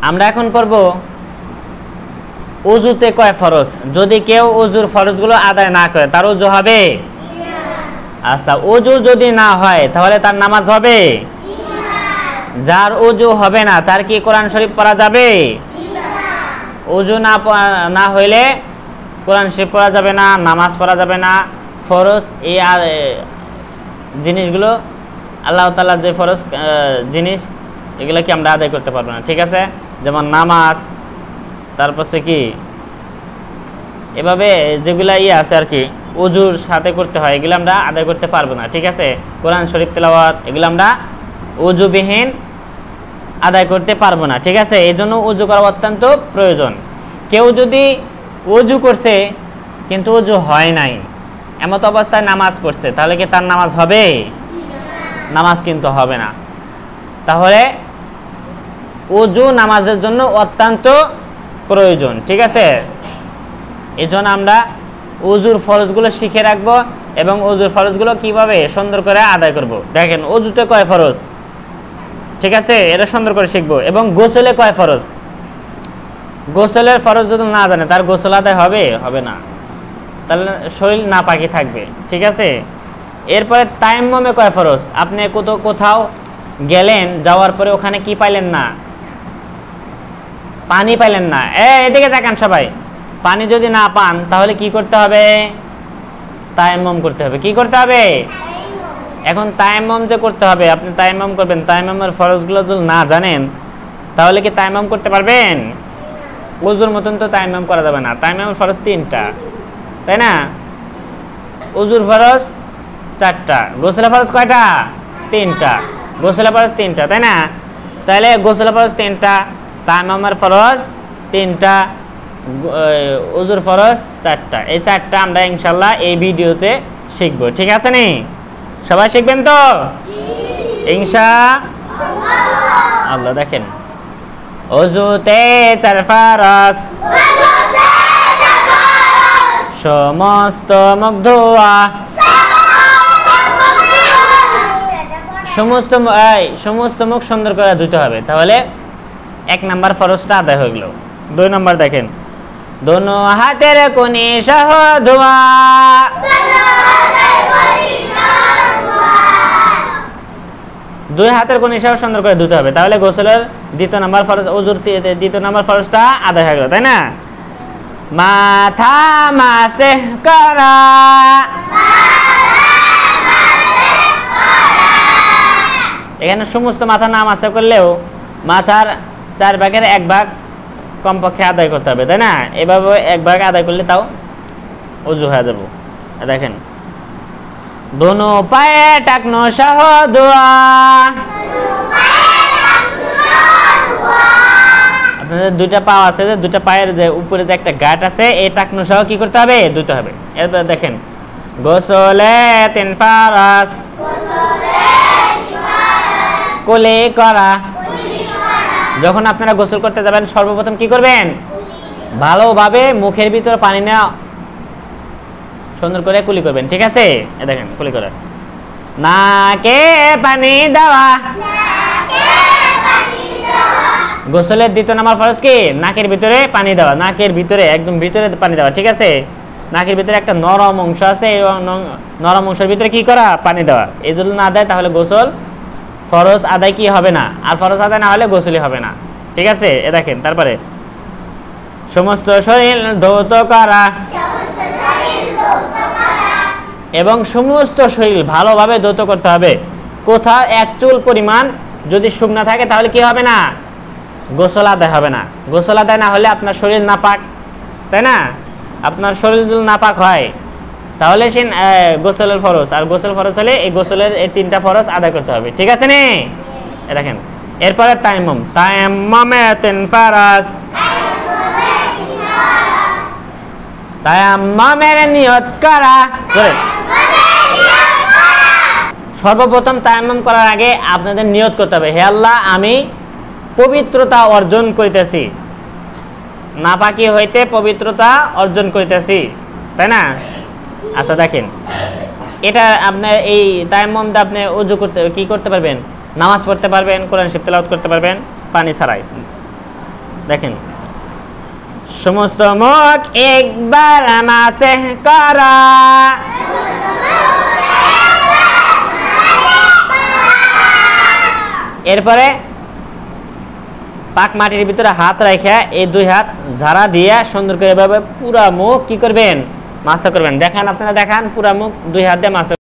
আমরা এখন পড়ব ওযুতে কয় ফরজ। যদি কেউ ওযুর ফরজগুলো আদায় না করে তার ওযু হবে? আচ্ছা, ওযু যদি না হয় তাহলে তার নামাজ হবে? যার ওযু হবে না তার কি কোরআন শরীফ পড়া যাবে? ওযু না হইলে কোরআন শরীফ পড়া যাবে না, নামাজ পড়া যাবে না। ফরজ এই জিনিসগুলো আল্লাহ তাআলার যে ফরজ জিনিস এগুলো কি আমরা আদায় করতে পারবো না, ঠিক আছে? যেমন নামাজ, তারপর কি এভাবে যেগুলা আছে আর কি ওযুর সাথে করতে হয়, এগুলো আমরা আদায় করতে পারবো না, ঠিক আছে? কোরআন শরীফ তেলাওয়াত এগুলো আমরা ওযুবিহীন আদায় করতে পারবো না, ঠিক আছে? এই জন্য ওযু করা অত্যন্ত প্রয়োজন। কেউ যদি ওযু করছে কিন্তু ওযু হয় নাই, এমত অবস্থায় নামাজ পড়ছে, তাহলে কি তার নামাজ হবে? নামাজ কিন্তু হবে না। তাহলে ওযু নামাজের জন্য অত্যন্ত প্রয়োজন, ঠিক আছে? এই জন্য আমরা ওযুর ফরজগুলো শিখে রাখবো এবং ওযুর ফরজগুলো কিভাবে সুন্দর করে আদায় করব। দেখেন, ওযুতে কয় ফরজ, ঠিক আছে? এটা সুন্দর করে শিখবো। এবং গোসলে কয় ফরজ, গোসলের ফরজ যদি না জানে তার গোসল আদায় হবে? হবে না, তাহলে শরীর নাপাকি থাকবে, ঠিক আছে? এরপরে তায়াম্মুমে কয় ফরজ। আপনি কোথাও গেলেন, যাওয়ার পরে ওখানে কি পাইলেন না? পানি পাইলেন না। এদিকে তাকান সবাই। পানি যদি না পান তাহলে কি করতে হবে? তায়াম্মুম করতে হবে। কি করতে হবে? এখন তায়াম্মুম যে করতে হবে, আপনি তায়াম্মুম করবেন, তায়াম্মুমের ফরজগুলো যদি না জানেন তাহলে কি তায়াম্মুম করতে পারবেন? ওযুর মতন তো তায়াম্মুম করা যাবে না। তায়াম্মুমের ফরজ 3টা, তাই না? ওযুর ফরজ 4টা, গোসলের ফরজ কয়টা? 3টা। গোসলের ফরজ 3টা, তাই না? তাহলে গোসলের ফরজ 3টা, তায়াম্মুমের ফরজ 3টা, ওযুর ফরজ 4টা। এই 4টা আমরা ইনশাআল্লাহ এই ভিডিওতে শিখব, ঠিক আছে নি? সবাই শিখবেন তো ইনশাআল্লাহ। দেখেন, ওযুতে 4 ফরজ, সমস্ত মুখ ধোয়া, সমস্ত মুখ সুন্দর করে ধুতে হবে। তাহলে 1 নাম্বার ফরজটা আদায় হয়ে গেল। 2 নাম্বার দেখেন, দোনো হাতের কোণে সহ ধোয়া, দুই হাতের কোণে সহ সুন্দর করে ধুতে হবে। তাহলে গোসলের 2 নাম্বার ফরজ, ওযুর 2 নাম্বার ফরজটা আদায় হয়ে গেল, তাই না? মাথা মাসেহ করা, এখানে সমস্ত মাথা না মাসেহ করলেও মাথার 4 ভাগের 1 ভাগ কমপক্ষে আদায় করতে হবে, তাই না? এভাবে 1 ভাগ আদায় করলে তাও ওযু হয়ে যাবে। দেখেন, দোনো পায়ে টাকনো সহ ধোয়া, আপনাদের 2টা পা আছে, যে 2টা পায়ের যে উপরে যে একটা গাঁট আছে, এই টাকনো সহ কি করতে হবে? ধুতে হবে। এরপর দেখেন, গোসলে 3 ফরজ, কুলি করা। যখন আপনারা গোসল করতে যাবেন সর্বপ্রথম কি করবেন? ভালোভাবে মুখের ভিতর পানি নেওয়া, সুন্দর করে কুলি করবেন, ঠিক আছে? দেখেন, কুলি করা। নাকে পানি দেওয়া, গোসলের 2 নাম্বার ফরজ কি? নাকের ভিতরে পানি দেওয়া, নাকের ভিতরে একদম ভিতরে পানি দেওয়া, ঠিক আছে? নাকের ভিতরে একটা নরম অংশ আছে, এই নরম অংশের ভিতরে কি করা? পানি দেওয়া। এই যদি না দেয় তাহলে গোসল ফরজ আদায় কি হবে না, আর ফরজ আদায় না হলে গোসলই হবে না, ঠিক আছে? দেখেন, তারপরে সমস্ত শরীর ধৌত করা, এবং সমস্ত শরীর ভালোভাবে ধৌত করতে হবে। কোথাও 1 চুল পরিমাণ যদি শুকনা থাকে তাহলে কি হবে না? গোসল আদায় হবে না। গোসল আদায় না হলে আপনার শরীর নাপাক, তাই না? আপনার শরীর যদি নাপাক হয় তাহলে সে গোসলের ফরজ, আর গোসল ফরজ হলে এই গোসলের এই 3টা ফরজ আদায় করতে হবে, ঠিক আছে নি? দেখেন, এরপরে তায়াম্মুম, তায়াম্মুমে 3 ফরজ, তায়াম্মুমের নিয়ত করা। সর্বপ্রথম তায়াম্মুম করার আগে আপনাদের নিয়ত করতে হবে, হে আল্লাহ, আমি পবিত্রতা অর্জন করিতেছি, নাপাকি হইতে পবিত্রতা অর্জন করিতেছি, তাই না? আচ্ছা, দেখেন, এটা আপনার এই তায়াম্মুমটা আপনি ওযু করতে কি করতে পারবেন? নামাজ পড়তে পারবেন, কোরআন শরীফ তেলাওয়াত করতে পারবেন পানি ছাড়াই। দেখেন, সমস্ত মুখ একবার মাসহ করা, এরপরে পাক মাটির ভিতরে হাত রাখা এই দুই হাত ঝাড়া দিয়ে সুন্দর করে এভাবে পুরা মুখ কি করবেন, মাসহ করবেন। দেখেন, আপনারা দেখান পুরা মুখ দুই হাত দিয়ে মাসহ